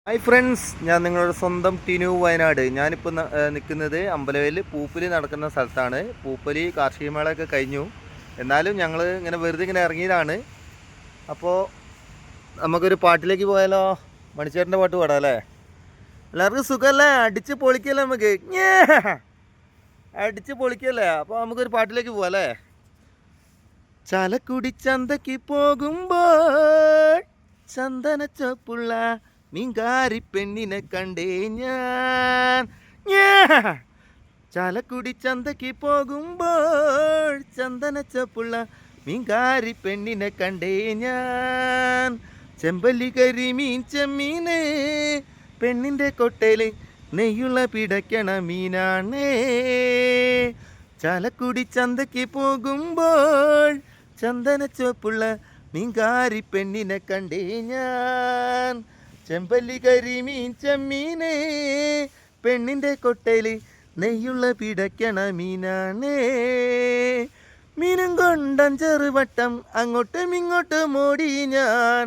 Hi friends, ഞാൻ നിങ്ങളുടെ സ്വന്തം ടിനു വയനാട്. ഞാനിപ്പോൾ നിൽക്കുന്നത് അമ്പലവയൽ പൂപ്പലി നടക്കുന്ന സ്ഥലത്താണ്. പൂപ്പലി കാർഷിക മേളയൊക്കെ കഴിഞ്ഞു. എന്നാലും ഞങ്ങൾ ഇങ്ങനെ വെറുതെ ഇങ്ങനെ ഇറങ്ങിയതാണ്. അപ്പോൾ നമുക്കൊരു പാട്ടിലേക്ക് പോയാലോ? മണിച്ചേട്ടൻ്റെ പാട്ട് പാടാം അല്ലേ? എല്ലാവർക്കും സുഖമല്ലേ? അടിച്ച് പൊളിക്കല്ലേ നമുക്ക്? അടിച്ച് പൊളിക്കല്ലേ? അപ്പോൾ നമുക്കൊരു പാട്ടിലേക്ക് പോവാം അല്ലേ? ചാലക്കുടി ചന്തയ്ക്ക് പോകുമ്പോൾ ചന്ദനച്ചൊപ്പുള്ള മീൻകാരി പെണ്ണിനെ കണ്ടേ ഞാൻ. ചാലക്കുടി ചന്തയ്ക്ക് പോകുമ്പോൾ ചന്ദനച്ചൊപ്പുള്ള മീൻകാരി പെണ്ണിനെ കണ്ടേ ഞാൻ. ചെമ്പല്ലി കരിമീൻ ചെമ്മീന് പെണ്ണിൻ്റെ കൊട്ടയിൽ നെയ്യുള്ള പിടയ്ക്കണ മീനാണേ. ചാലക്കുടി ചന്തയ്ക്ക് പോകുമ്പോൾ ചന്ദനച്ചൊപ്പുള്ള മീൻകാരി പെണ്ണിനെ കണ്ടേ ഞാൻ. ചെമ്പല്ലി കരിമീൻ ചെമ്മീന് പെണ്ണിൻ്റെ കൊട്ടയിൽ നെയ്യുള്ള പിടയ്ക്കണ മീനാണേ. മീനും കൊണ്ടഞ്ചെറുവട്ടം അങ്ങോട്ടും ഇങ്ങോട്ടും ഓടി ഞാൻ.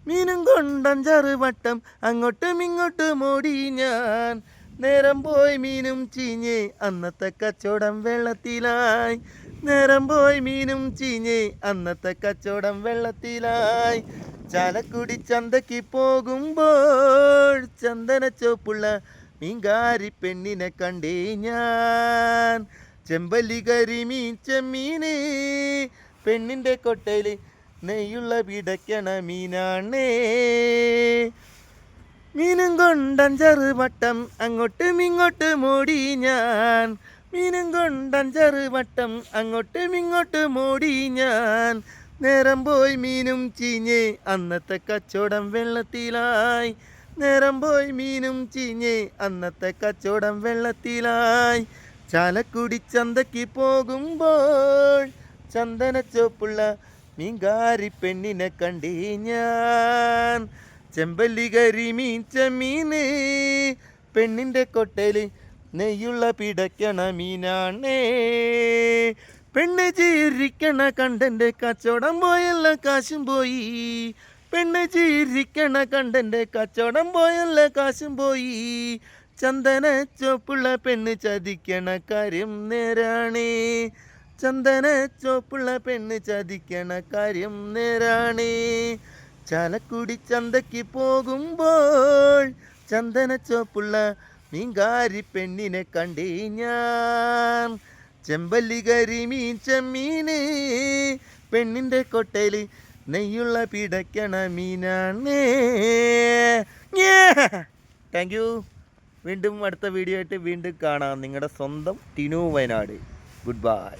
മീനും കൊണ്ടഞ്ചെറുവട്ടം അങ്ങോട്ടും ഇങ്ങോട്ടും ഓടി ഞാൻ. നേരം പോയി മീനും ചീഞ്ഞ് അന്നത്തെ കച്ചവടം വെള്ളത്തിലായി. നേരം പോയി മീനും ചീഞ്ഞ് അന്നത്തെ കച്ചവടം വെള്ളത്തിലായി. ചാലക്കുടി ചന്തയ്ക്ക് പോകുമ്പോൾ ചന്ദനച്ചോപ്പുള്ള മീൻകാരി പെണ്ണിനെ കണ്ടേ ഞാൻ. ചെമ്പല്ലി കരിമീൻ ചെമ്മീന് പെണ്ണിൻ്റെ കൊട്ടയിൽ നെയ്യുള്ള പിടയ്ക്കണ മീനാണേ. മീനും കൊണ്ടഞ്ചെറുവട്ടം അങ്ങോട്ടും ഇങ്ങോട്ടും ഓടി ഞാൻ. മീനും കൊണ്ടഞ്ചെറുവട്ടം അങ്ങോട്ടും ഇങ്ങോട്ടും ഓടി ഞാൻ. നേരം പോയി മീനും ചീഞ്ഞ് അന്നത്തെ കച്ചവടം വെള്ളത്തിലായി. നേരം പോയി മീനും ചീഞ്ഞ് അന്നത്തെ കച്ചവടം വെള്ളത്തിലായി. ചാലക്കുടി ചന്തയ്ക്ക് പോകുമ്പോൾ ചന്ദനച്ചോപ്പുള്ള മീൻകാരി പെണ്ണിനെ കണ്ടേ ഞാൻ. ചെമ്പല്ലി കരിമീൻ ചെമ്മീന് പെണ്ണിൻ്റെ കൊട്ടയിൽ നെയ്യുള്ള പിടയ്ക്കണ മീനാണേ. പെണ്ണ് ചീരിക്കണ കണ്ടൻ്റെ കച്ചവടം പോയല്ല കാശും പോയി. പെണ്ണ് ചീരിക്കണ കണ്ടൻ്റെ കച്ചവടം പോയല്ല കാശും പോയി. ചന്ദന ചോപ്പുള്ള പെണ്ണ് ചതിക്കണ കാര്യം നേരാണേ. ചന്ദന ചോപ്പുള്ള പെണ്ണ് ചതിക്കണ കാര്യം നേരാണേ. ചാലക്കുടി ചന്തയ്ക്ക് പോകുമ്പോൾ ചന്ദന ചോപ്പുള്ള മീൻകാരി പെണ്ണിനെ കണ്ടേ ഞാൻ. ചെമ്പല്ലി കരിമീൻ ചെമ്മീന് പെണ്ണിൻ്റെ കൊട്ടയിൽ നെയ്യുള്ള പിടയ്ക്കണ മീനാണേ. Thank you. വീണ്ടും അടുത്ത വീഡിയോ ആയിട്ട് വീണ്ടും കാണാം. നിങ്ങളുടെ സ്വന്തം ടിനു വയനാട്. Good bye.